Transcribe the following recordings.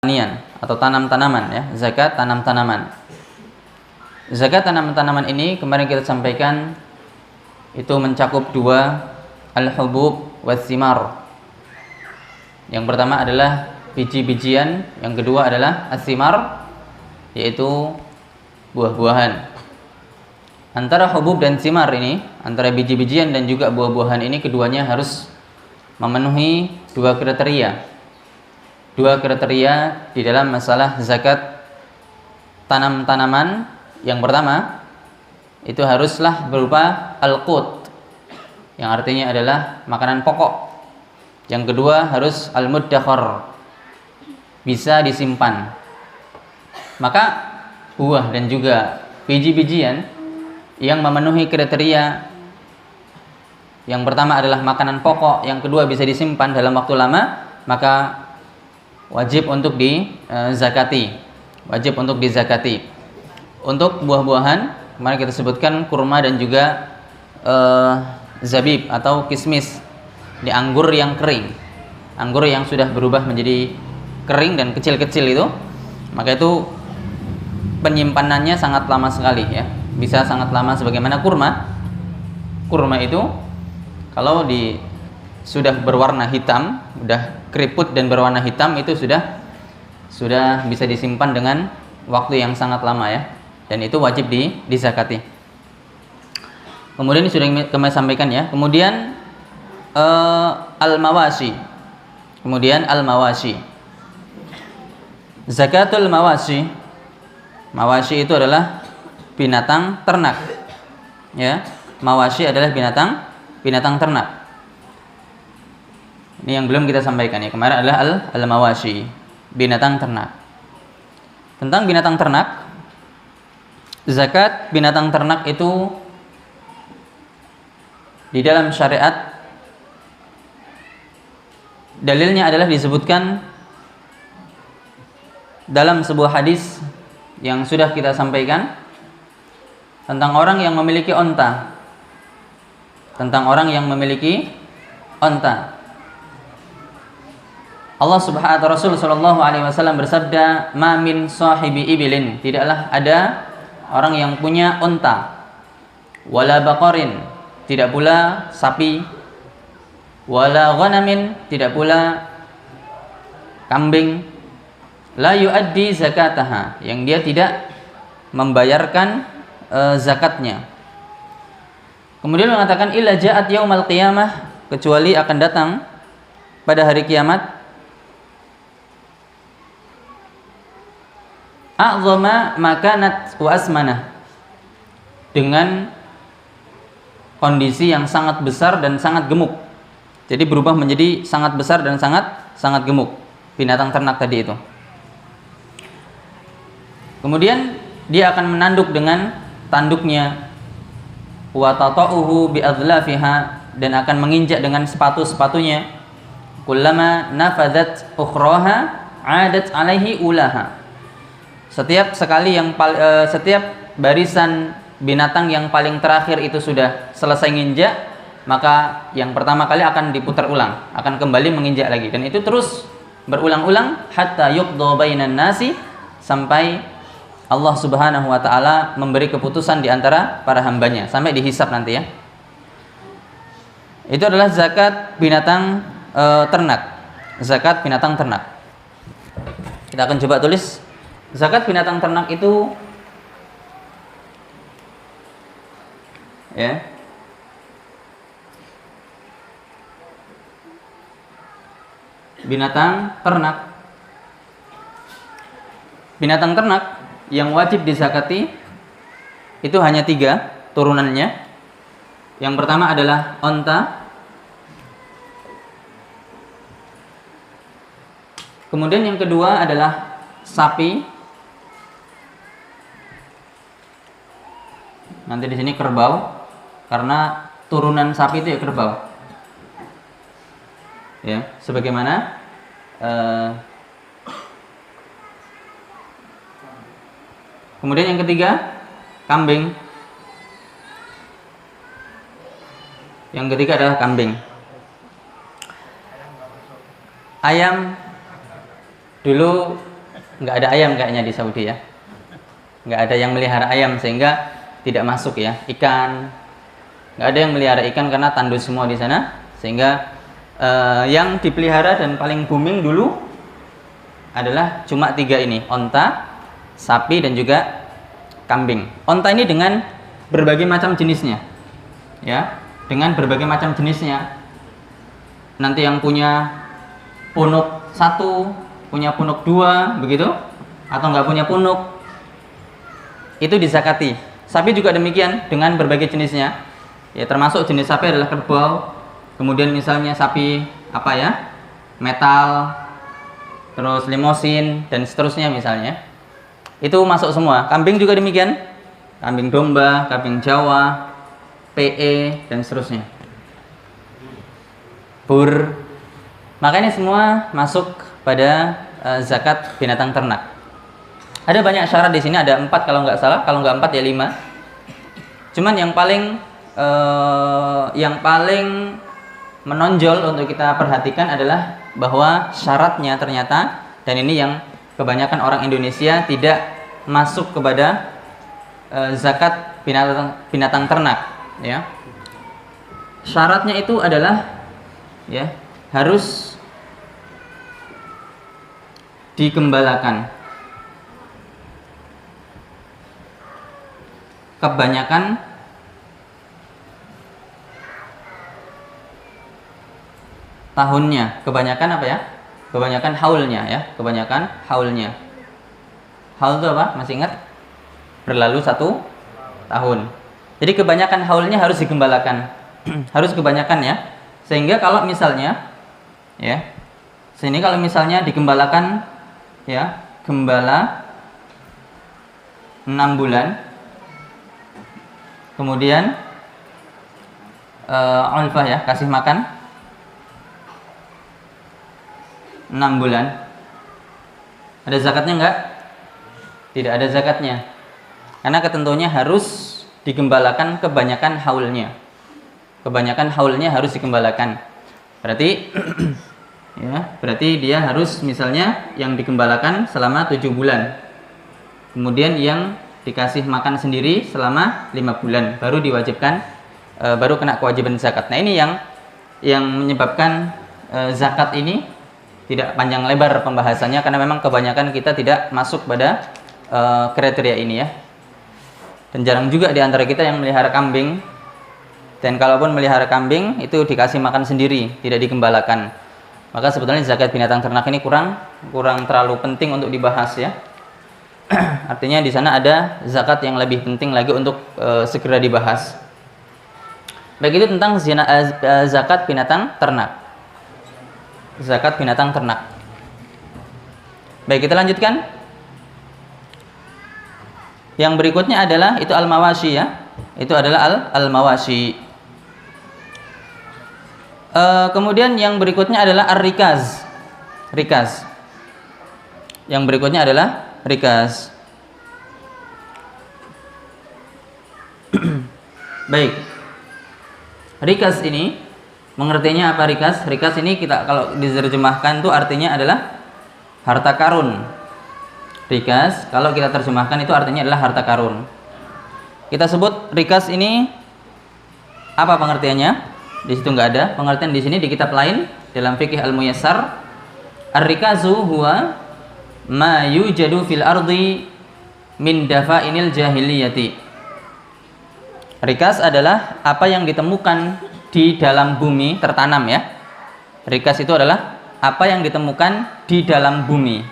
pertanian atau tanam-tanaman ya, zakat tanam-tanaman. Zakat tanam-tanaman ini kemarin kita sampaikan itu mencakup dua, al-hubub was-simar. Yang pertama adalah biji-bijian, yang kedua adalah as-simar, yaitu buah-buahan. Antara hubub dan simar ini, antara biji-bijian dan juga buah-buahan ini, keduanya harus memenuhi dua kriteria. Dua kriteria di dalam masalah zakat tanam-tanaman. Yang pertama, itu haruslah berupa al-qut, yang artinya adalah makanan pokok. Yang kedua harus al-muddakhar, bisa disimpan. Maka buah dan juga biji-bijian yang memenuhi kriteria yang pertama adalah makanan pokok, yang kedua bisa disimpan dalam waktu lama, maka wajib untuk dizakati. Wajib untuk dizakati. Untuk buah-buahan, kemarin kita sebutkan kurma dan juga zabib atau kismis. Ini anggur yang kering. Anggur yang sudah berubah menjadi kering dan kecil-kecil itu, maka itu penyimpanannya sangat lama sekali ya. Bisa sangat lama sebagaimana kurma. Kurma itu kalau sudah berwarna hitam, sudah keriput dan berwarna hitam, itu sudah bisa disimpan dengan waktu yang sangat lama ya. Dan itu wajib dizakati. Kemudian ini sudah kami sampaikan ya. Kemudian al-mawashi. Kemudian al-mawashi. Zakatul mawashi. Mawashi itu adalah binatang ternak. Ya, mawashi adalah binatang ternak. Ini yang belum kita sampaikan ya. Kemarin adalah al-mawashi, binatang ternak. Tentang binatang ternak, zakat binatang ternak itu di dalam syariat dalilnya adalah disebutkan dalam sebuah hadis yang sudah kita sampaikan tentang orang yang memiliki onta. Tentang orang yang memiliki onta. Allah Subhanahu wa Rasul sallallahu alaihi wasallam bersabda, "Ma min sahibi ibilin", tidaklah ada orang yang punya onta, wala baqarin, tidak pula sapi, wala ghanamin, tidak pula kambing, la yuaddi zakataha, yang dia tidak membayarkan zakatnya. Kemudian mengatakan illa ja'at yaumal qiyamah, kecuali akan datang pada hari kiamat a'zama makanat wa asmanah, dengan kondisi yang sangat besar dan sangat gemuk. Jadi berubah menjadi sangat besar dan sangat gemuk binatang ternak tadi itu. Kemudian dia akan menanduk dengan tanduknya, wa tata'uhu bi adlafiha, dan akan menginjak dengan sepatu-sepatunya. Kullama nafadat ukhraha 'adat 'alaihi ulaha. Setiap barisan binatang yang paling terakhir itu sudah selesai nginjak, maka yang pertama kali akan diputar ulang, akan kembali menginjak lagi, dan itu terus berulang-ulang hatta yuqda bainan nasi, sampai Allah Subhanahu wa taala memberi keputusan di antara para hambanya, sampai dihisab nanti ya. Itu adalah zakat binatang ternak. Zakat binatang ternak. Kita akan coba tulis. Zakat binatang ternak itu ya, binatang ternak yang wajib dizakati itu hanya 3 turunannya. Yang pertama adalah onta, kemudian yang kedua adalah sapi, nanti di sini kerbau, karena turunan sapi itu ya kerbau. Ya, sebagaimana kemudian yang ketiga kambing. Yang ketiga adalah kambing. Ayam dulu nggak ada ayam kayaknya di Saudi ya. Nggak ada yang melihara ayam sehingga tidak masuk ya. Ikan, nggak ada yang melihara ikan karena tandus semua di sana. Sehingga yang dipelihara dan paling booming dulu adalah cuma 3 ini, onta, sapi dan juga kambing. Onta ini dengan berbagai macam jenisnya, ya, dengan berbagai macam jenisnya. Nanti yang punya punuk 1, punya punuk 2, begitu, atau nggak punya punuk, itu dizakati. Sapi juga demikian dengan berbagai jenisnya, ya, termasuk jenis sapi adalah kerbau. Kemudian misalnya sapi apa ya, metal, terus limosin dan seterusnya misalnya, itu masuk semua. Kambing juga demikian, kambing domba, kambing Jawa, PE dan seterusnya, bur. Makanya semua masuk pada zakat binatang ternak. Ada banyak syarat di sini, ada 4 kalau nggak salah, kalau nggak 4 ya 5. Cuman yang paling menonjol untuk kita perhatikan adalah bahwa syaratnya ternyata, dan ini yang kebanyakan orang Indonesia tidak masuk kepada zakat binatang ternak, ya. Syaratnya itu adalah, ya, harus digembalakan. Kebanyakan tahunnya, kebanyakan apa ya? Kebanyakan haulnya ya, kebanyakan haulnya. Haul itu apa? Masih ingat? Berlalu 1 tahun. Jadi kebanyakan haulnya harus digembalakan. Harus kebanyakan ya. Sehingga kalau misalnya ya, sini kalau misalnya digembalakan ya, gembala 6 bulan. Kemudian ulfah ya, kasih makan 6 bulan. Ada zakatnya enggak? Tidak ada zakatnya. Karena ketentuannya harus digembalakan kebanyakan haulnya. Kebanyakan haulnya harus digembalakan. Berarti ya, berarti dia harus misalnya yang digembalakan selama 7 bulan. Kemudian yang dikasih makan sendiri selama 5 bulan baru diwajibkan, baru kena kewajiban zakat. Nah, ini yang menyebabkan zakat ini tidak panjang lebar pembahasannya, karena memang kebanyakan kita tidak masuk pada kriteria ini ya. Dan jarang juga di antara kita yang melihara kambing. Dan kalaupun melihara kambing itu dikasih makan sendiri, tidak digembalakan. Maka sebetulnya zakat binatang ternak ini kurang terlalu penting untuk dibahas ya. Artinya di sana ada zakat yang lebih penting lagi untuk segera dibahas. Baik, itu tentang zakat binatang ternak. Zakat binatang ternak. Baik, kita lanjutkan. Yang berikutnya adalah itu al-mawashi ya. Itu adalah al-mawashi. Kemudian yang berikutnya adalah ar-rikaz. Rikaz. Yang berikutnya adalah rikaz. Baik. Rikaz ini mengertinya apa rikaz? Rikaz ini kita kalau diterjemahkan itu artinya adalah harta karun. Rikaz kalau kita terjemahkan itu artinya adalah harta karun. Kita sebut rikaz ini apa pengertiannya? Di situ nggak ada pengertian di sini, di kitab lain dalam fikih al-muyassar, ar-rikazu huwa ma yujadu fil ardi min dafa'inil jahiliyati. Rikaz adalah apa yang ditemukan di dalam bumi tertanam ya. Rikaz itu adalah apa yang ditemukan di dalam bumi.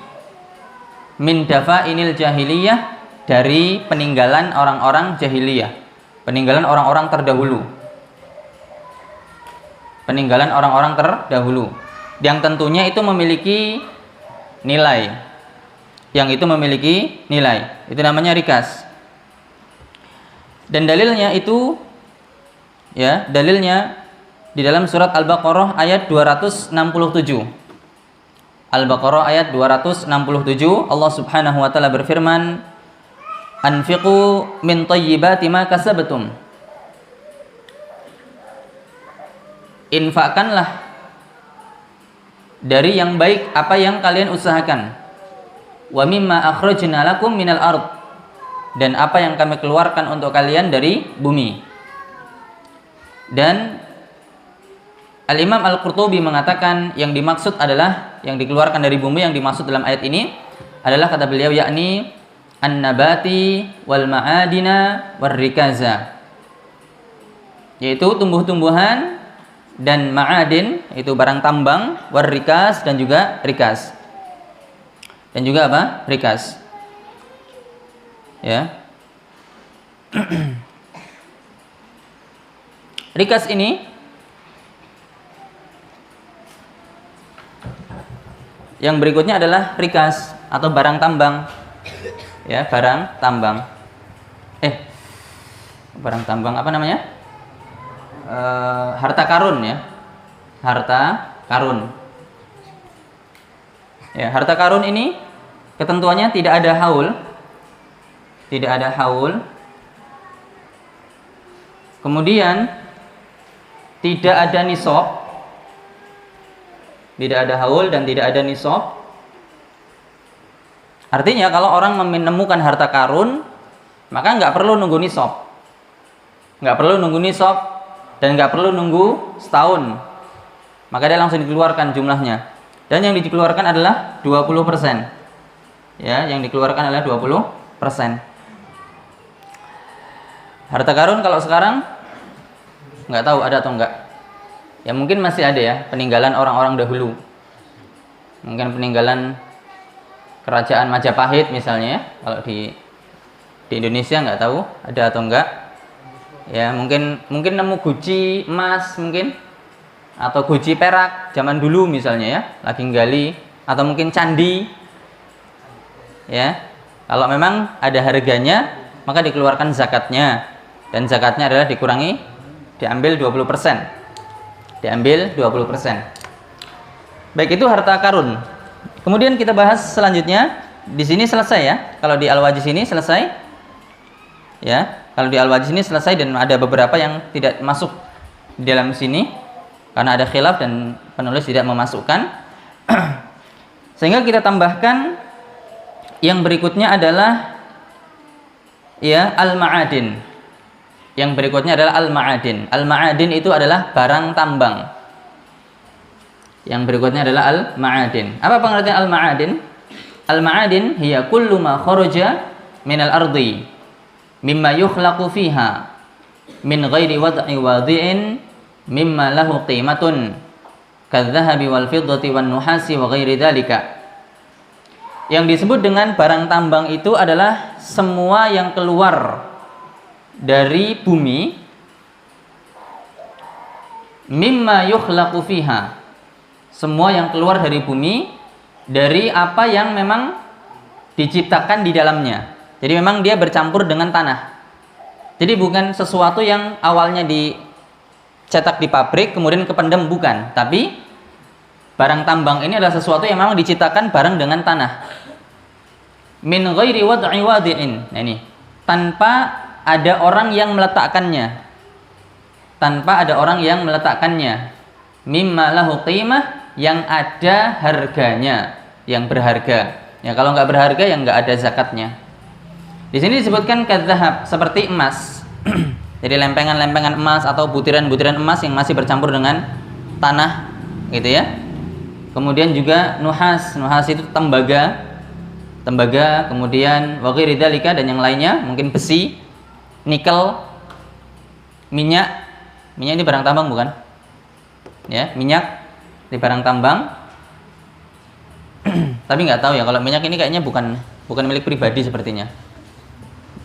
Min dafa'inil jahiliyah, dari peninggalan orang-orang jahiliyah, peninggalan orang-orang terdahulu. Peninggalan orang-orang terdahulu yang tentunya itu memiliki nilai. Yang itu memiliki nilai. Itu namanya rikaz. Dan dalilnya itu ya, dalilnya di dalam surat Al-Baqarah ayat 267. Al-Baqarah ayat 267, Allah Subhanahu wa taala berfirman, "Anfiqu min thayyibati ma kasabtum." Infakkanlah dari yang baik apa yang kalian usahakan. wa mimma akhrajna lakum minal ard, dan apa yang kami keluarkan untuk kalian dari bumi. Dan Al-Imam Al-Qurtubi mengatakan yang dimaksud adalah yang dikeluarkan dari bumi, yang dimaksud dalam ayat ini adalah, kata beliau, yakni an-nabati wal ma'adina war rikaza, yaitu tumbuh-tumbuhan dan ma'adin, itu barang tambang, war rikaz, dan juga rikaz. Dan juga apa? Rikaz. Ya. Rikaz ini yang berikutnya adalah rikaz atau barang tambang. Ya, barang tambang. Barang tambang apa namanya? Harta karun, ya. Harta karun. Ya, harta karun ini ketentuannya tidak ada haul. Tidak ada haul. Kemudian tidak ada nisab. Tidak ada haul dan tidak ada nisab. Artinya kalau orang menemukan harta karun, maka nggak perlu nunggu nisab. Nggak perlu nunggu nisab dan nggak perlu nunggu setahun. Maka dia langsung dikeluarkan jumlahnya. Dan yang dikeluarkan adalah 20%. Ya, yang dikeluarkan adalah 20%. Harta karun kalau sekarang nggak tahu ada atau enggak. Ya mungkin masih ada ya, peninggalan orang-orang dahulu. Mungkin peninggalan kerajaan Majapahit misalnya ya. Kalau di Indonesia nggak tahu ada atau enggak. Ya mungkin nemu guci emas mungkin, atau guci perak zaman dulu misalnya ya, lagi gali, atau mungkin candi. Ya. Kalau memang ada harganya, maka dikeluarkan zakatnya. Dan zakatnya adalah diambil 20%. Diambil 20%. Baik, itu harta karun. Kemudian kita bahas selanjutnya. Di sini selesai ya. Kalau di Al-Wajiz ini selesai. Ya, kalau di Al-Wajiz ini selesai, dan ada beberapa yang tidak masuk di dalam sini karena ada khilaf dan penulis tidak memasukkan. Sehingga kita tambahkan yang berikutnya adalah ya al-ma'adin. Yang berikutnya adalah al-ma'adin. Al-ma'adin itu adalah barang tambang. Yang berikutnya adalah al-ma'adin. Apa pengertian al-ma'adin? Al-ma'adin hiya kullu ma kharaja minal ardi mimma yukhlaqu fiha min ghairi wad'i wadi'in mimma lahu qimatun kadzahabi wal fiddati wan nuhasi wa ghairi dzalika. Yang disebut dengan barang tambang itu adalah semua yang keluar dari bumi mimma yukhlaqu fiha, semua yang keluar dari bumi dari apa yang memang diciptakan di dalamnya. Jadi memang dia bercampur dengan tanah. Jadi bukan sesuatu yang awalnya dicetak di pabrik kemudian kependem, bukan. Tapi barang tambang ini adalah sesuatu yang memang diciptakan bareng dengan tanah. Min ghairi wad'i wadi'in. Nah ini, tanpa ada orang yang meletakkannya. Tanpa ada orang yang meletakkannya. Mimma lahu qimah, yang ada harganya, yang berharga. Ya kalau nggak berharga yang nggak ada zakatnya. Di sini disebutkan kadzahab, seperti emas. Jadi lempengan-lempengan emas atau butiran-butiran emas yang masih bercampur dengan tanah, gitu ya. Kemudian juga nuhas itu tembaga, kemudian wa ghairi dzalika, dan yang lainnya, mungkin besi, nikel, minyak ini barang tambang bukan? Ya, minyak di barang tambang. Tapi nggak tahu ya, kalau minyak ini kayaknya bukan milik pribadi sepertinya.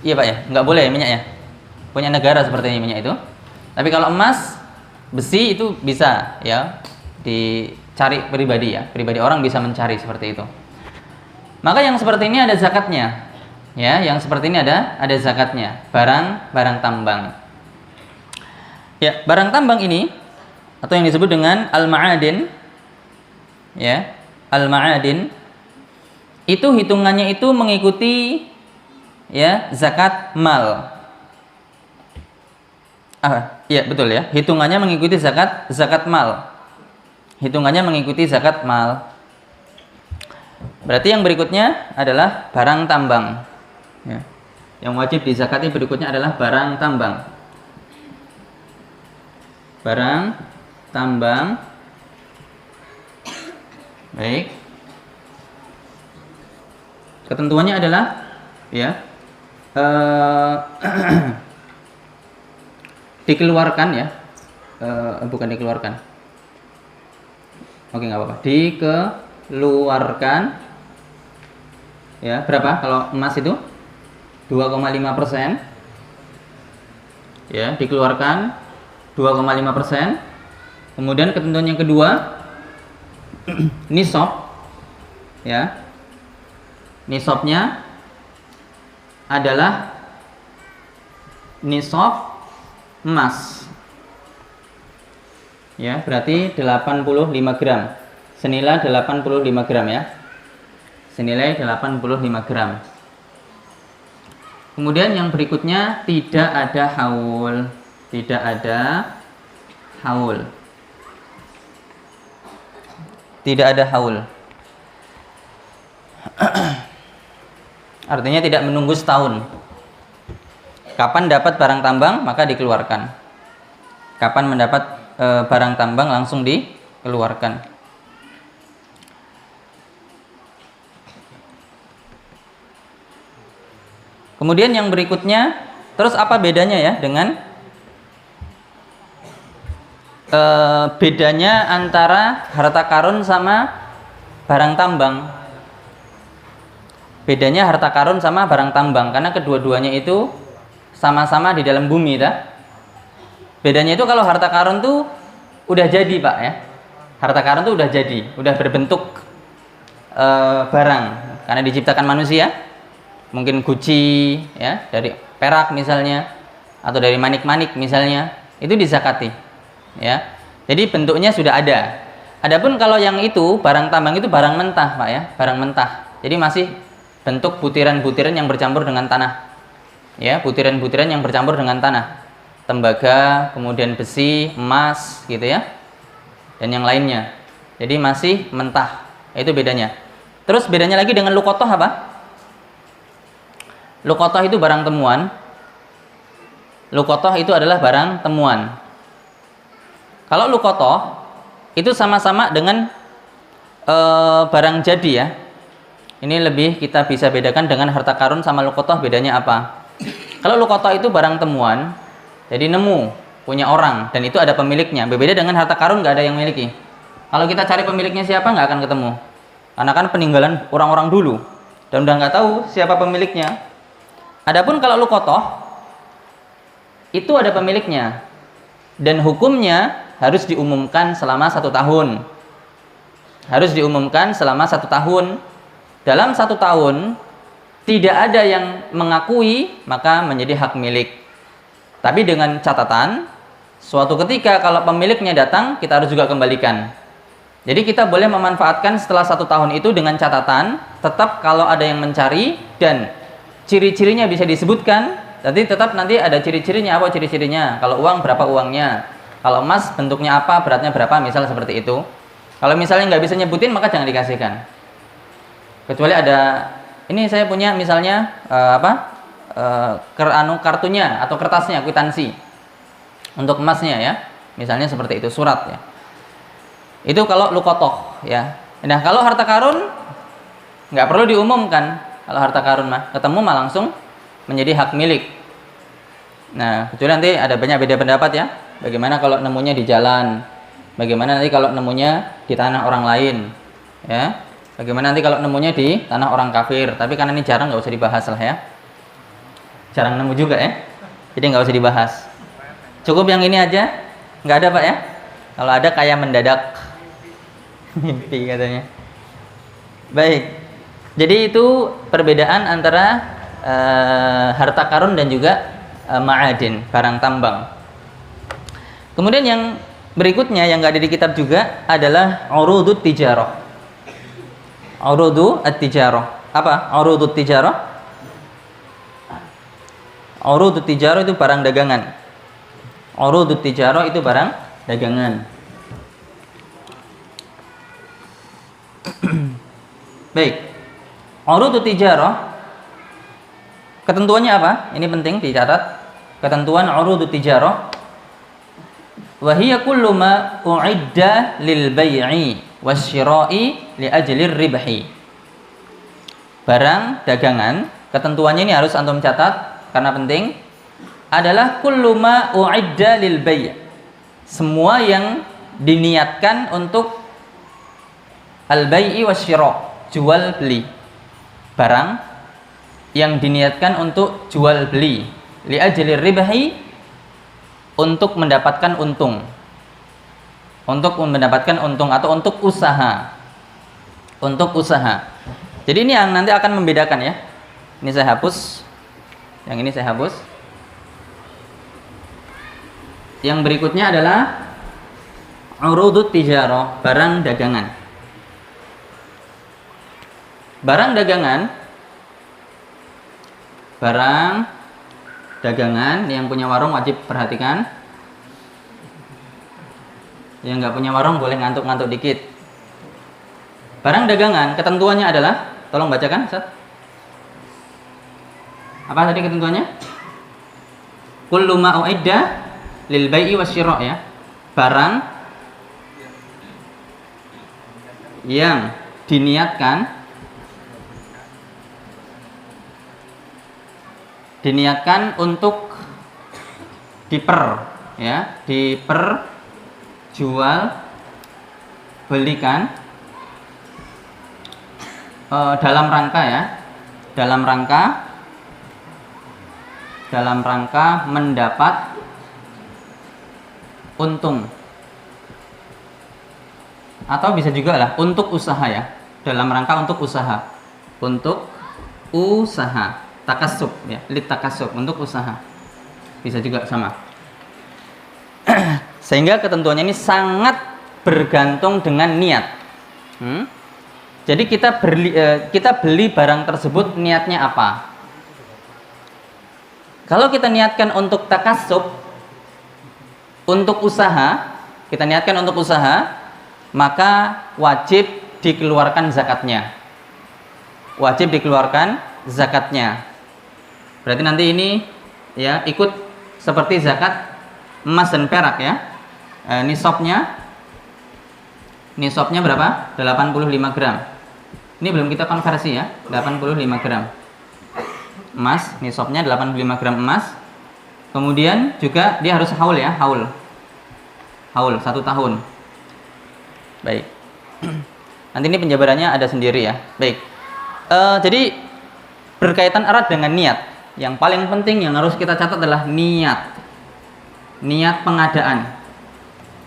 Iya Pak ya, nggak boleh ya minyak ya, punya negara sepertinya minyak itu. Tapi kalau emas, besi itu bisa ya dicari pribadi ya, pribadi orang bisa mencari seperti itu. Maka yang seperti ini ada zakatnya, ya, yang seperti ini ada zakatnya, barang tambang. Ya, barang tambang ini atau yang disebut dengan al-ma'adin, ya, al-ma'adin itu hitungannya itu mengikuti ya zakat mal. Iya betul ya, hitungannya mengikuti zakat mal. Hitungannya mengikuti zakat mal. Berarti yang berikutnya adalah barang tambang. Ya. Yang wajib dizakati berikutnya adalah barang tambang. Barang tambang. Baik. Ketentuannya adalah ya dikeluarkan ya. Bukan dikeluarkan. Oke, nggak apa-apa. Dikeluarkan ya, berapa kalau emas itu? 2,5%. Ya, dikeluarkan 2,5%. Kemudian ketentuan yang kedua, nisab. Ya. Nisabnya adalah nisab emas. Ya, berarti 85 gram. Senilai 85 gram ya. Senilai 85 gram. Kemudian yang berikutnya tidak ada haul. Tidak ada haul. Tidak ada haul. Artinya tidak menunggu setahun. Kapan dapat barang tambang maka dikeluarkan. Kapan mendapat barang tambang langsung dikeluarkan. Kemudian yang berikutnya, terus apa bedanya ya dengan bedanya antara harta karun sama barang tambang? Bedanya harta karun sama barang tambang karena kedua-duanya itu sama-sama di dalam bumi, tak? Bedanya itu kalau harta karun tuh udah jadi, Pak ya. Harta karun tuh udah jadi, udah berbentuk barang karena diciptakan manusia. Mungkin guci ya, dari perak misalnya atau dari manik-manik misalnya, itu dizakati. Ya. Jadi bentuknya sudah ada. Adapun kalau yang itu barang tambang itu barang mentah, Pak ya, barang mentah. Jadi masih bentuk butiran-butiran yang bercampur dengan tanah. Ya, butiran-butiran yang bercampur dengan tanah. Tembaga, kemudian besi, emas gitu ya. Dan yang lainnya. Jadi masih mentah. Itu bedanya. Terus bedanya lagi dengan luqathah apa? Luqathah itu barang temuan. Luqathah itu adalah barang temuan. Kalau luqathah itu sama-sama dengan barang jadi ya. Ini lebih kita bisa bedakan dengan harta karun sama luqathah bedanya apa? Kalau luqathah itu barang temuan, jadi nemu punya orang dan itu ada pemiliknya. Berbeda dengan harta karun nggak ada yang miliki. Kalau kita cari pemiliknya siapa nggak akan ketemu. Karena kan peninggalan orang-orang dulu dan udah nggak tahu siapa pemiliknya. Adapun kalau luqathah itu ada pemiliknya dan hukumnya harus diumumkan selama 1 tahun. Harus diumumkan selama 1 tahun. Dalam 1 tahun tidak ada yang mengakui maka menjadi hak milik. Tapi dengan catatan suatu ketika kalau pemiliknya datang kita harus juga kembalikan. Jadi kita boleh memanfaatkan setelah 1 tahun itu dengan catatan tetap kalau ada yang mencari dan ciri-cirinya bisa disebutkan, jadi tetap nanti ada ciri-cirinya. Apa ciri-cirinya? Kalau uang berapa uangnya? Kalau emas bentuknya apa, beratnya berapa, misal seperti itu. Kalau misalnya nggak bisa nyebutin maka jangan dikasihkan. Kecuali ada, ini saya punya misalnya kartunya atau kertasnya, kwitansi untuk emasnya ya, misalnya seperti itu, surat ya. Itu kalau luqathah ya. Nah kalau harta karun nggak perlu diumumkan. Kalau harta karun mah ketemu mah langsung menjadi hak milik. Nah, kecuali nanti ada banyak beda pendapat ya. Bagaimana kalau nemunya di jalan? Bagaimana nanti kalau nemunya di tanah orang lain? Ya. Bagaimana nanti kalau nemunya di tanah orang kafir? Tapi karena ini jarang nggak usah dibahas lah ya. Jarang nemu juga ya. Jadi nggak usah dibahas. Cukup yang ini aja. Nggak ada Pak ya? Kalau ada kayak mendadak mimpi katanya. Baik. Jadi itu perbedaan antara harta karun dan juga ma'adin, barang tambang. Kemudian yang berikutnya yang nggak ada di kitab juga adalah urudut tijarah. Urudu at-tijarah. Apa? Urudut tijarah? Urudut tijarah itu barang dagangan. Urudut tijarah itu barang dagangan. Baik. Urudut tijarah, ketentuannya apa? Ini penting dicatat. Ketentuan urudut tijarah, wa hiya kullu ma u'idda lil bai'i wasyira'i li ajlir ribhi. Barang dagangan, ketentuannya ini harus antum catat karena penting, adalah kullu ma u'idda lil bai'. Semua yang diniatkan untuk al-bai'i wasyira', jual beli. Barang yang diniatkan untuk jual beli li ajlir ribhi, untuk mendapatkan untung. Untuk mendapatkan untung atau untuk usaha. Untuk usaha. Jadi ini yang nanti akan membedakan ya. Ini saya hapus. Yang ini saya hapus. Yang berikutnya adalah urudut tijarah, barang dagangan. Barang dagangan. Barang dagangan, yang punya warung wajib perhatikan. Yang nggak punya warung boleh ngantuk-ngantuk dikit. Barang dagangan, ketentuannya adalah, tolong bacakan, Ustaz. Apa tadi ketentuannya? Kullu ma u'idda lil bai'i wasyira' ya. Barang yang diniatkan untuk diperjual belikan dalam rangka mendapat untung, atau bisa juga lah untuk usaha ya, dalam rangka untuk usaha, takasub ya, lit takasub, untuk usaha, bisa juga sama. Sehingga ketentuannya ini sangat bergantung dengan niat. Jadi kita beli barang tersebut, niatnya apa? Kalau kita niatkan untuk takasub, untuk usaha, maka wajib dikeluarkan zakatnya. Berarti nanti ini ya ikut seperti zakat emas dan perak ya. Nisabnya berapa? 85 gram. Ini belum kita konversi ya, 85 gram. Emas, nisabnya 85 gram emas. Kemudian juga dia harus haul ya, haul 1 tahun. Baik. Nanti ini penjabarannya ada sendiri ya. Baik. Jadi berkaitan erat dengan niat. Yang paling penting yang harus kita catat adalah niat. Niat pengadaan.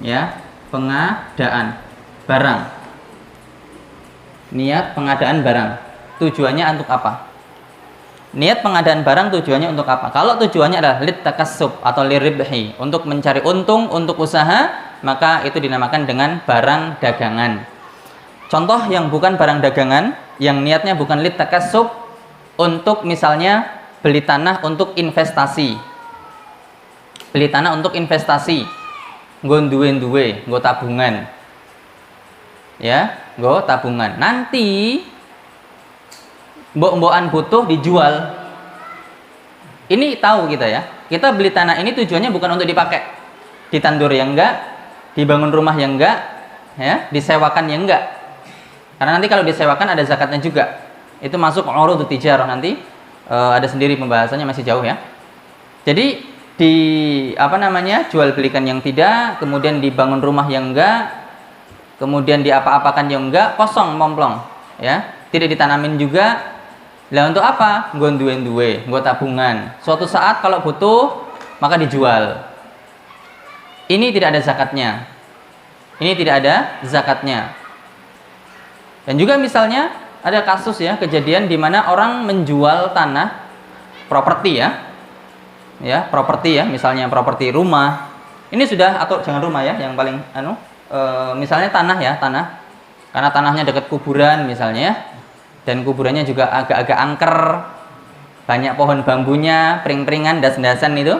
Ya, pengadaan barang. Niat pengadaan barang. Tujuannya untuk apa? Niat pengadaan barang tujuannya untuk apa? Kalau tujuannya adalah lit takassub atau liribhi, untuk mencari untung, untuk usaha, maka itu dinamakan dengan barang dagangan. Contoh yang bukan barang dagangan, yang niatnya bukan lit takassub, untuk misalnya beli tanah untuk investasi. Beli tanah untuk investasi. Nggo duwe, nggo tabungan. Ya, nggo tabungan. Nanti mbok-mbokan butuh dijual. Ini tahu kita ya. Kita beli tanah ini tujuannya bukan untuk dipakai. Ditandur yang enggak, dibangun rumah yang enggak, ya, disewakan yang enggak. Karena nanti kalau disewakan ada zakatnya juga. Itu masuk urudut tijarah nanti. Ada sendiri pembahasannya, masih jauh ya. Jadi jual belikan yang tidak, kemudian dibangun rumah yang enggak, kemudian diapa-apakan yang enggak, kosong momplong, ya. Tidak ditanamin juga. Lah untuk apa? Nggo duwe, nggo tabungan. Suatu saat kalau butuh maka dijual. Ini tidak ada zakatnya. Dan juga misalnya ada kasus ya, kejadian di mana orang menjual tanah properti ya. Ya, properti ya, misalnya properti rumah. Ini sudah, atau jangan rumah ya, yang paling misalnya tanah ya, karena tanahnya dekat kuburan misalnya ya. Dan kuburannya juga agak-agak angker, banyak pohon bambunya, pring-pringan, das-dasan itu,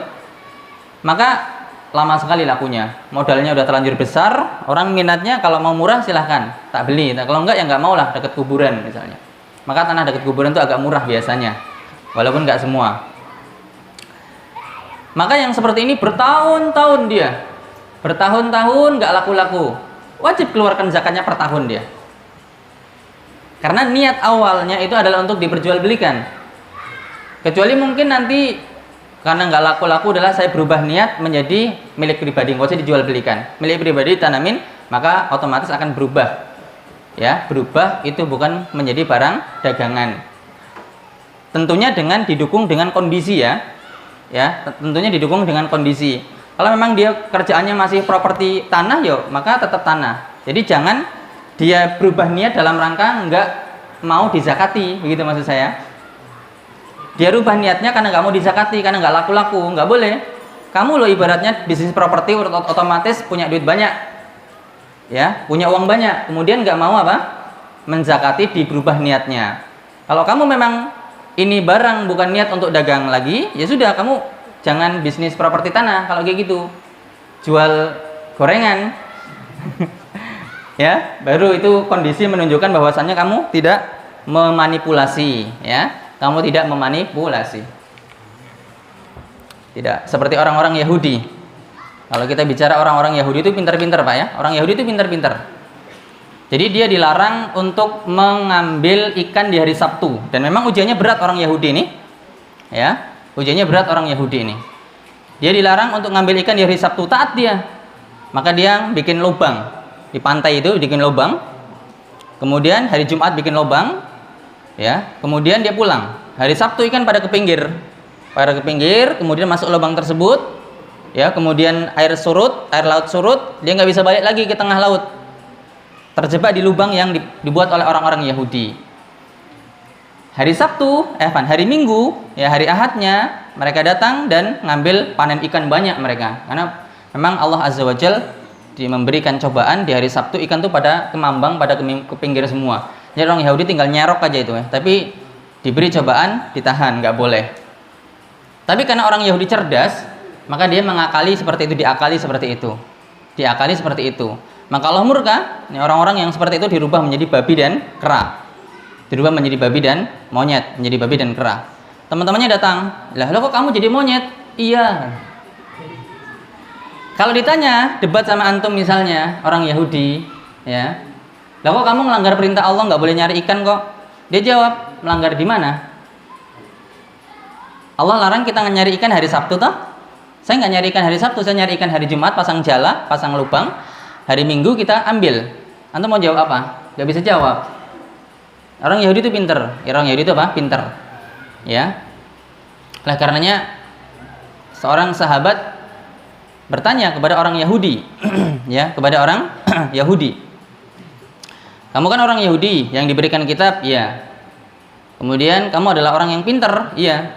maka lama sekali lakunya. Modalnya udah terlanjur besar, orang minatnya kalau mau murah silahkan tak beli, nah, kalau enggak ya enggak mau lah, dekat kuburan misalnya. maka tanah dekat kuburan itu agak murah biasanya, walaupun nggak semua. Maka yang seperti ini bertahun-tahun nggak laku-laku, wajib keluarkan zakatnya per tahun dia. Karena niat awalnya itu adalah untuk diperjualbelikan. Kecuali mungkin nanti karena nggak laku-laku adalah saya berubah niat menjadi milik pribadi, nggak usah dijual belikan, milik pribadi tanamin, maka otomatis akan berubah. Ya, berubah itu bukan menjadi barang dagangan. Tentunya dengan didukung dengan kondisi ya. Ya, tentunya didukung dengan kondisi. Kalau memang dia kerjaannya masih properti tanah, yo maka tetap tanah. Jadi jangan dia berubah niat dalam rangka nggak mau dizakati, begitu maksud saya. Dia rubah niatnya karena nggak mau dizakati, karena nggak laku-laku, nggak boleh. Kamu loh ibaratnya bisnis properti otomatis punya duit banyak, ya, punya uang banyak, kemudian nggak mau apa? Menzakati, diberubah niatnya. Kalau kamu memang ini barang bukan niat untuk dagang lagi, ya sudah, kamu jangan bisnis properti tanah kalau kayak gitu. Jual gorengan. Ya, baru itu kondisi menunjukkan bahwasannya kamu tidak memanipulasi, ya. Kamu tidak memanipulasi. Tidak seperti orang-orang Yahudi. Kalau kita bicara orang-orang Yahudi itu pintar-pintar, Pak ya. Orang Yahudi itu pintar-pintar. Jadi dia dilarang untuk mengambil ikan di hari Sabtu, dan memang ujiannya berat orang Yahudi ini. Ya, ujiannya berat orang Yahudi ini. Dia dilarang untuk ngambil ikan di hari Sabtu, taat dia. Maka dia bikin lubang di pantai itu, bikin lubang. Kemudian hari Jumat bikin lubang, ya. Kemudian dia pulang. Hari Sabtu ikan pada ke pinggir, kemudian masuk lubang tersebut, ya. Kemudian air laut surut, dia nggak bisa balik lagi ke tengah laut. Terjebak di lubang yang dibuat oleh orang-orang Yahudi. Hari hari Minggu, ya hari Ahadnya, mereka datang dan ngambil panen ikan banyak mereka. Karena memang Allah Azza wa Jalla memberikan cobaan di hari Sabtu, ikan tuh pada kemambang, pada ke pinggir semua. Jadi orang Yahudi tinggal nyerok aja itu ya. Tapi diberi cobaan, ditahan, nggak boleh. Tapi karena orang Yahudi cerdas, maka dia mengakali seperti itu, diakali seperti itu. Maka Allah murka, orang-orang yang seperti itu dirubah menjadi babi dan kera. Dirubah menjadi babi dan monyet, menjadi babi dan kera. Teman-temannya datang, lah kok kamu jadi monyet? Iya. Kalau ditanya, debat sama antum misalnya, orang Yahudi, ya, lah kok kamu melanggar perintah Allah, nggak boleh nyari ikan kok? Dia jawab, melanggar di mana? Allah larang kita nyari ikan hari Sabtu toh? Saya nggak nyari ikan hari Sabtu, saya nyari ikan hari Jumat, pasang jala, pasang lubang. Hari Minggu kita ambil. Antum mau jawab apa? Gak bisa jawab. Orang Yahudi itu pinter. Orang Yahudi itu apa? Pinter. Ya. Oleh karenanya seorang sahabat bertanya kepada orang Yahudi, ya, kepada orang Yahudi. Kamu kan orang Yahudi yang diberikan kitab, iya. Kemudian kamu adalah orang yang pinter, iya.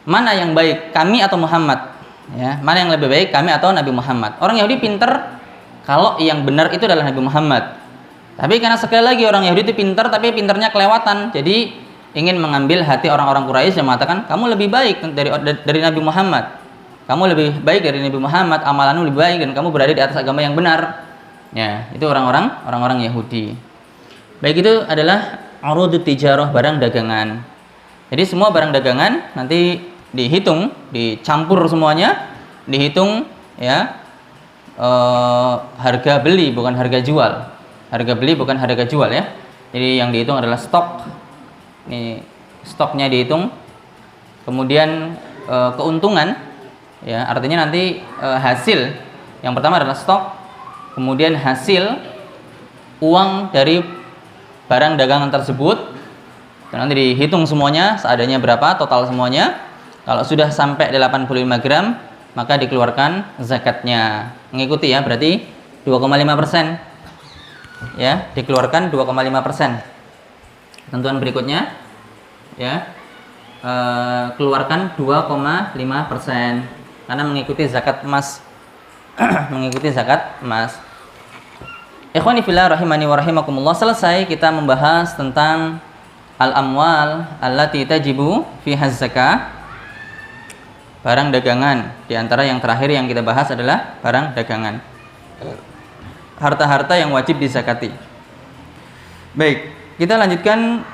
Mana yang baik, kami atau Muhammad? Ya, mana yang lebih baik, kami atau Nabi Muhammad? Orang Yahudi pinter kalau yang benar itu adalah Nabi Muhammad. Tapi karena sekali lagi orang Yahudi itu pinter, tapi pinternya kelewatan. Jadi ingin mengambil hati orang-orang Quraisy yang mengatakan kamu lebih baik dari Nabi Muhammad. Kamu lebih baik dari Nabi Muhammad, amalanmu lebih baik dan kamu berada di atas agama yang benar. Ya, itu orang-orang Yahudi. Baik, itu adalah urudut tijarah, barang dagangan. Jadi semua barang dagangan nanti dihitung, dicampur semuanya, dihitung ya, harga beli bukan harga jual. Harga beli bukan harga jual ya. Jadi yang dihitung adalah stok. Ini stoknya dihitung. Kemudian keuntungan ya, artinya nanti hasil. Yang pertama adalah stok, kemudian hasil uang dari barang dagangan tersebut. Dan nanti dihitung semuanya seadanya berapa total semuanya. Kalau sudah sampai 85 gram, maka dikeluarkan zakatnya. Mengikuti ya, berarti 2,5%. Ya, dikeluarkan 2,5%. Ketentuan berikutnya, ya, keluarkan 2,5%. Karena mengikuti zakat emas. Mengikuti zakat emas. Ikhwani fillah rahimani wa rahimakumullah. Selesai kita membahas tentang al-amwal allati tajibu fiha zakah. Barang dagangan. Di antara yang terakhir yang kita bahas adalah barang dagangan. Harta-harta yang wajib dizakati. Baik. Kita lanjutkan,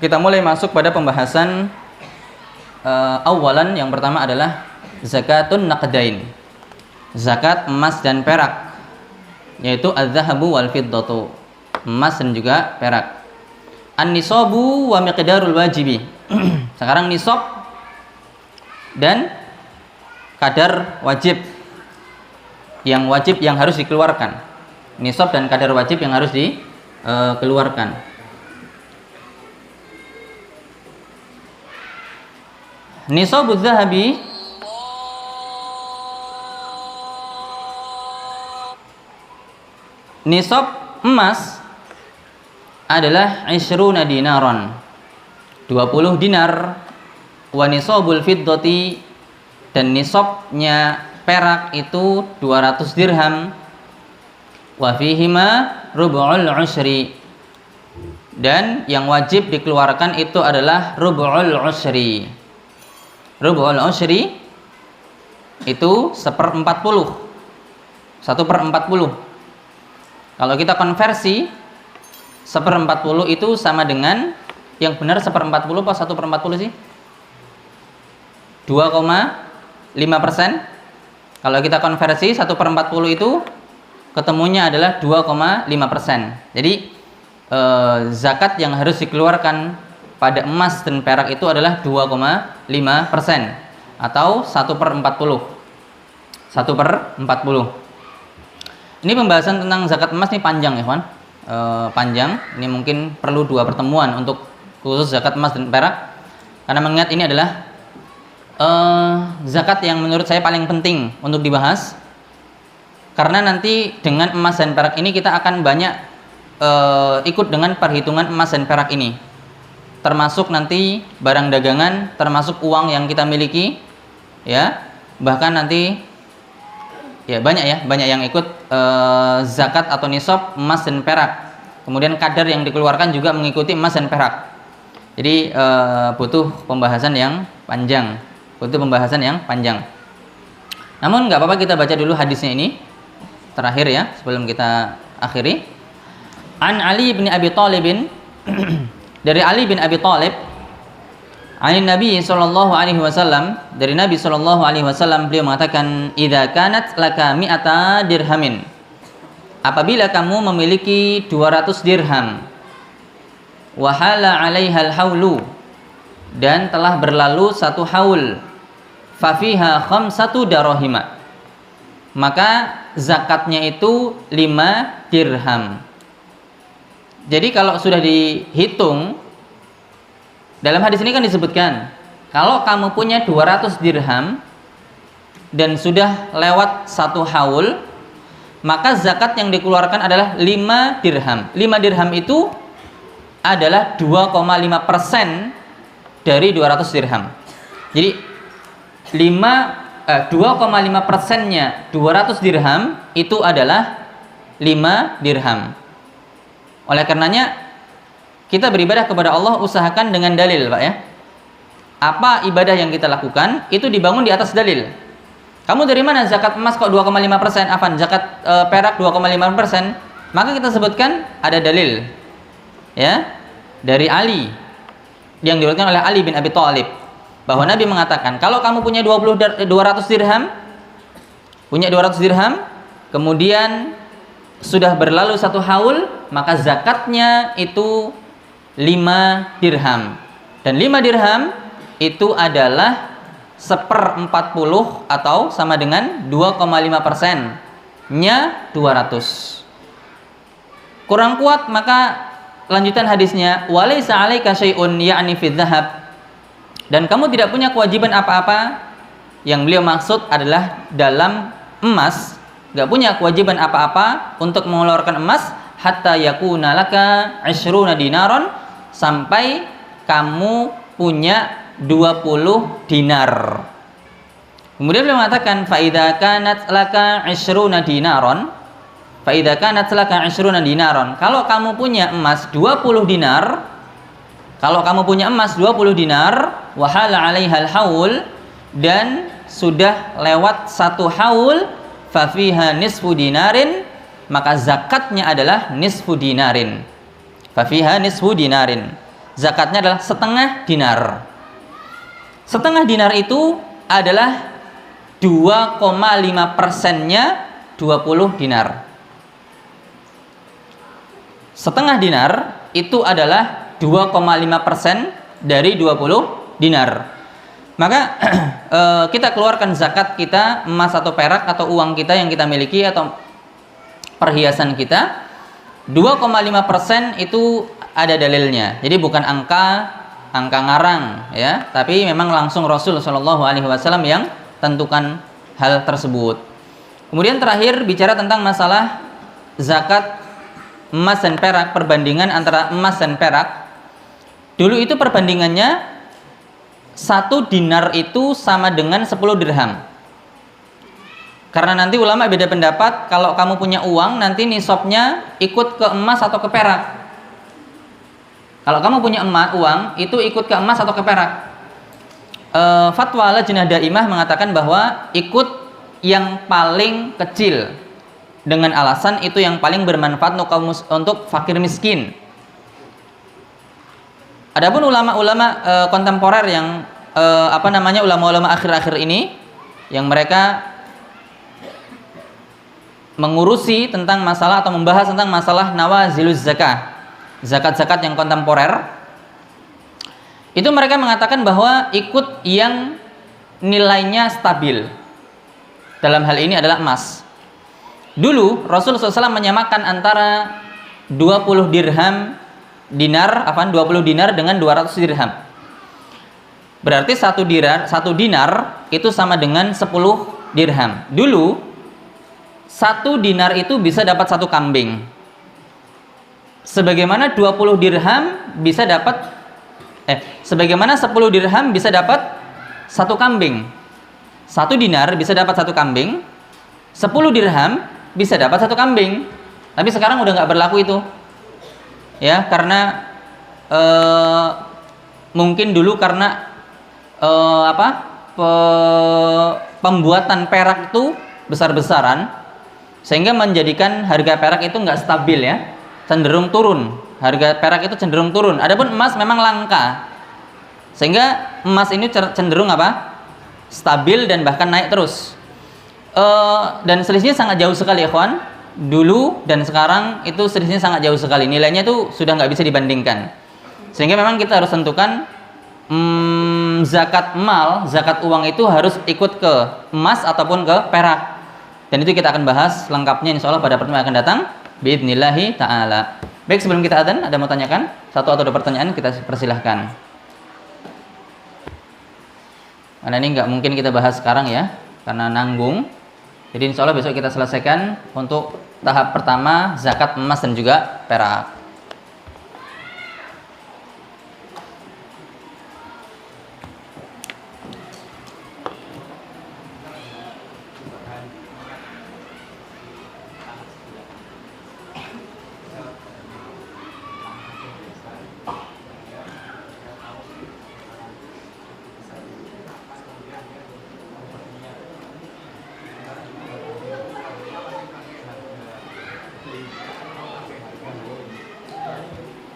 kita mulai masuk pada pembahasan awalan. Yang pertama adalah zakatun naqdain, zakat emas dan perak, yaitu az-zahabu wal fiddatu, emas dan juga perak. An-nisabu wa miqdarul wajibi. Sekarang nisab dan kadar wajib yang harus dikeluarkan. Nisab dan kadar wajib yang harus dikeluarkan. Nisabuz zahabi nisab emas adalah 20 dinaron, 20 dinar. Wa nisabul fiddati, dan nisabnya perak itu 200 dirham. Wa fihima rub'ul usyri, dan yang wajib dikeluarkan itu adalah rub'ul usyri. Rub'ul usyri itu 1/40, 1/40. Kalau kita konversi 1/40 itu sama dengan, yang benar 1/40 apa 1/40 sih? 2,5%. Kalau kita konversi 1/40 itu ketemunya adalah 2,5%. Jadi zakat yang harus dikeluarkan pada emas dan perak itu adalah 2,5% atau 1/40. 1/40. Ini pembahasan tentang zakat emas ini panjang ya kawan. Panjang. Ini mungkin perlu 2 pertemuan untuk khusus zakat emas dan perak, karena mengingat ini adalah zakat yang menurut saya paling penting untuk dibahas, karena nanti dengan emas dan perak ini kita akan banyak ikut dengan perhitungan emas dan perak ini, termasuk nanti barang dagangan, termasuk uang yang kita miliki, ya, bahkan nanti ya banyak yang ikut zakat atau nisab emas dan perak. Kemudian kadar yang dikeluarkan juga mengikuti emas dan perak. Jadi butuh pembahasan yang panjang. Namun nggak apa-apa, kita baca dulu hadisnya ini terakhir ya sebelum kita akhiri. An Ali bin Abi Thalib, dari Ali bin Abi Thalib, an Nabi sallallahu alaihi wasallam, dari Nabi sallallahu alaihi wasallam, beliau mengatakan, idza kanat laka mi'ata dirhamin, apabila kamu memiliki 200 dirham, wahala 'alaihal haulu, dan telah berlalu 1 haul, fafiha khamsatu darahima, maka zakatnya itu 5 dirham. Jadi kalau sudah dihitung, dalam hadis ini kan disebutkan, kalau kamu punya 200 dirham dan sudah lewat 1 haul, maka zakat yang dikeluarkan adalah 5 dirham. 5 dirham itu adalah 2,5% dari 200 dirham. Jadi 2,5%-nya 200 dirham itu adalah 5 dirham. Oleh karenanya kita beribadah kepada Allah usahakan dengan dalil, Pak ya. Apa ibadah yang kita lakukan itu dibangun di atas dalil. Kamu dari mana zakat emas kok 2,5%? Afan, zakat perak 2,5%? Maka kita sebutkan ada dalil. Ya, dari Ali, yang diriwayatkan oleh Ali bin Abi Thalib, bahwa Nabi mengatakan, kalau kamu punya 200 dirham, kemudian sudah berlalu 1 haul, maka zakatnya itu 5 dirham. Dan 5 dirham itu adalah 1/40 atau sama dengan 2,5%-nya 200. Kurang kuat, maka lanjutan hadisnya, walaysa 'alaika syai'un ya'ni fi dzahab, dan kamu tidak punya kewajiban apa-apa. Yang beliau maksud adalah dalam emas, enggak punya kewajiban apa-apa untuk mengeluarkan emas, hatta yakuna laka 20 dinaron, sampai kamu punya 20 dinar. Kemudian beliau mengatakan, fa idza kanat laka 20 dinaron, fa idza kanat laka 20 dinaron, kalau kamu punya emas 20 dinar, wahala 'alaihal haul, dan sudah lewat 1 haul, fa fiha nisfu dinarin, maka zakatnya adalah nisfu dinarin. Fafiha nisfu dinarin. Zakatnya adalah setengah dinar. Setengah dinar itu adalah 2,5%-nya 20 dinar. Setengah dinar itu adalah 2,5% dari 20 dinar. Maka kita keluarkan zakat kita, emas atau perak atau uang kita yang kita miliki atau perhiasan kita, 2,5% itu ada dalilnya. Jadi bukan angka ngarang ya, tapi memang langsung Rasul Shallallahu Alaihi Wasallam yang tentukan hal tersebut. Kemudian terakhir bicara tentang masalah zakat emas dan perak, perbandingan antara emas dan perak. Dulu itu perbandingannya 1 dinar itu sama dengan 10 dirham. Karena nanti ulama beda pendapat, kalau kamu punya uang nanti nisabnya ikut ke emas atau ke perak. Kalau kamu punya uang itu ikut ke emas atau ke perak. Fatwa Lajnah Daimah mengatakan bahwa ikut yang paling kecil, dengan alasan itu yang paling bermanfaat untuk fakir miskin. Adapun ulama-ulama kontemporer yang ulama-ulama akhir-akhir ini yang mereka mengurusi tentang masalah atau membahas tentang masalah nawaziluz zakah, zakat-zakat yang kontemporer, itu mereka mengatakan bahwa ikut yang nilainya stabil. Dalam hal ini adalah emas. Dulu Rasulullah SAW menyamakan antara 20 dinar dengan 200 dirham. Berarti satu dinar itu sama dengan 10 dirham. Dulu 1 dinar itu bisa dapat 1 kambing. Sebagaimana 20 dirham bisa dapat sebagaimana 10 dirham bisa dapat 1 kambing. 1 dinar bisa dapat 1 kambing. 10 dirham bisa dapat 1 kambing. Tapi sekarang udah nggak berlaku itu. Ya, karena mungkin dulu karena pembuatan perak itu besar-besaran, sehingga menjadikan harga perak itu nggak stabil ya, cenderung turun. Harga perak itu cenderung turun. Adapun emas memang langka, sehingga emas ini cenderung stabil dan bahkan naik terus. Dan selisihnya sangat jauh sekali, ikhwan. Dulu dan sekarang itu selisihnya sangat jauh sekali. Nilainya itu sudah nggak bisa dibandingkan. Sehingga memang kita harus tentukan zakat uang itu harus ikut ke emas ataupun ke perak. Dan itu kita akan bahas lengkapnya insya Allah pada pertemuan yang akan datang. Biidnillahi ta'ala. Baik, sebelum kita adzan, ada mau tanyakan? 1 atau 2 pertanyaan kita persilahkan. Karena ini nggak mungkin kita bahas sekarang ya, karena nanggung. Jadi insya Allah besok kita selesaikan untuk tahap pertama zakat emas dan juga perak.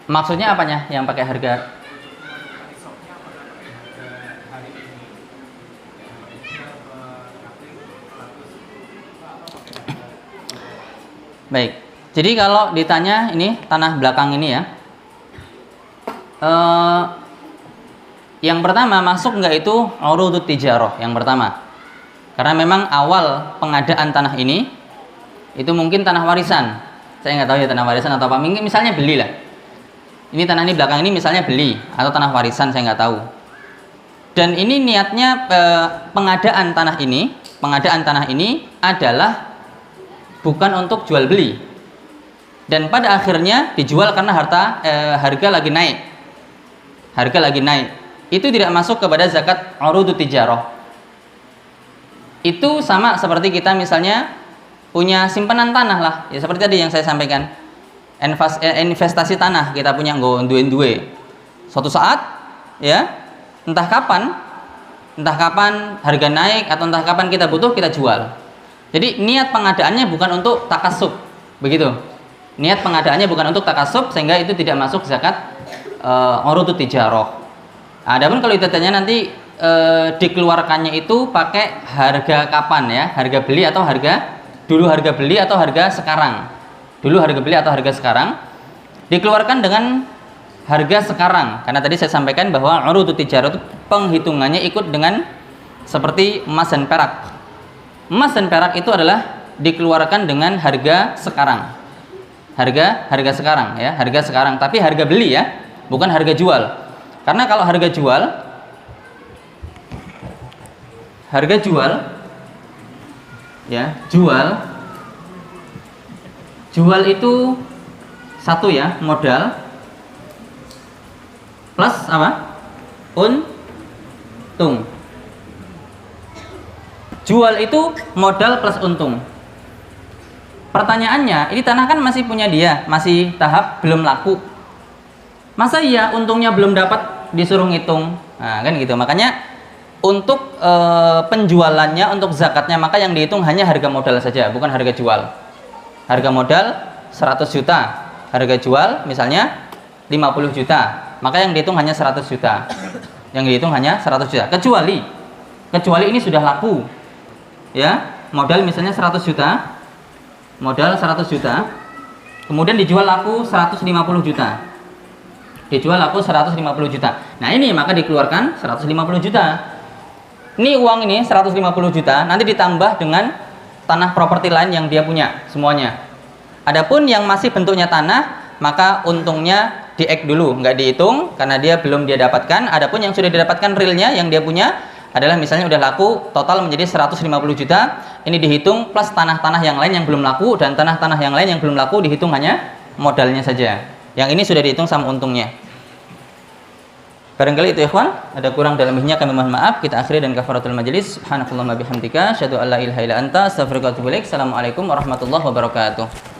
Maksudnya apanya yang pakai harga? Baik. Jadi kalau ditanya ini tanah belakang ini ya, yang pertama masuk nggak itu urudut tijarah yang pertama, karena memang awal pengadaan tanah ini itu mungkin tanah warisan. Saya nggak tahu ya tanah warisan atau apa. Misalnya beli lah. Ini tanah ini belakang ini misalnya beli atau tanah warisan, saya nggak tahu. Dan ini niatnya pengadaan tanah ini adalah bukan untuk jual beli. Dan pada akhirnya dijual karena harga lagi naik. Harga lagi naik. Itu tidak masuk kepada zakat urudut tijarah. Itu sama seperti kita misalnya punya simpanan tanah lah, ya seperti tadi yang saya sampaikan. Investasi tanah kita punya duwe. Suatu saat ya, entah kapan harga naik atau entah kapan kita butuh, kita jual. Jadi niat pengadaannya bukan untuk takasub, begitu. Niat pengadaannya bukan untuk takasub, sehingga itu tidak masuk zakat urudut tijarah. Adapun kalau kita tanya nanti dikeluarkannya itu pakai harga kapan ya? Harga beli atau harga beli atau harga sekarang? Dulu harga beli atau harga sekarang? Dikeluarkan dengan harga sekarang, karena tadi saya sampaikan bahwa urudut tijarah itu penghitungannya ikut dengan seperti emas dan perak. Emas dan perak itu adalah dikeluarkan dengan harga sekarang. Harga sekarang ya, harga sekarang, tapi harga beli ya, bukan harga jual. Karena kalau harga jual ya, jual itu satu ya, modal plus apa? Untung. Jual itu modal plus untung. Pertanyaannya, ini tanah kan masih punya dia, masih tahap belum laku. Masa iya untungnya belum dapat disuruh ngitung? Nah, kan gitu. Makanya untuk penjualannya, untuk zakatnya, maka yang dihitung hanya harga modal saja, bukan harga jual. Harga modal 100 juta, harga jual misalnya 50 juta. Maka yang dihitung hanya 100 juta. Yang dihitung hanya 100 juta. Kecuali ini sudah laku. Ya, modal misalnya 100 juta. Modal 100 juta. Kemudian dijual laku 150 juta. Dijual laku 150 juta. Nah, ini maka dikeluarkan 150 juta. Ini uang ini 150 juta nanti ditambah dengan tanah properti lain yang dia punya semuanya. Adapun yang masih bentuknya tanah, maka untungnya di-X dulu, nggak dihitung karena dia belum dia dapatkan. Adapun yang sudah didapatkan realnya yang dia punya adalah misalnya udah laku total menjadi 150 juta, ini dihitung plus tanah-tanah yang lain yang belum laku, dan tanah-tanah yang lain yang belum laku dihitung hanya modalnya saja. Yang ini sudah dihitung sama untungnya. Barangkali itu ikhwan, ada kurang dalam ihnya kami mohon maaf. Kita akhiri dan kafaratul majelis. Subhanakallahumma bihamdika asyhadu an la ilaha illa anta astaghfiruka wa atubu ilaik. Assalamualaikum warahmatullahi wabarakatuh.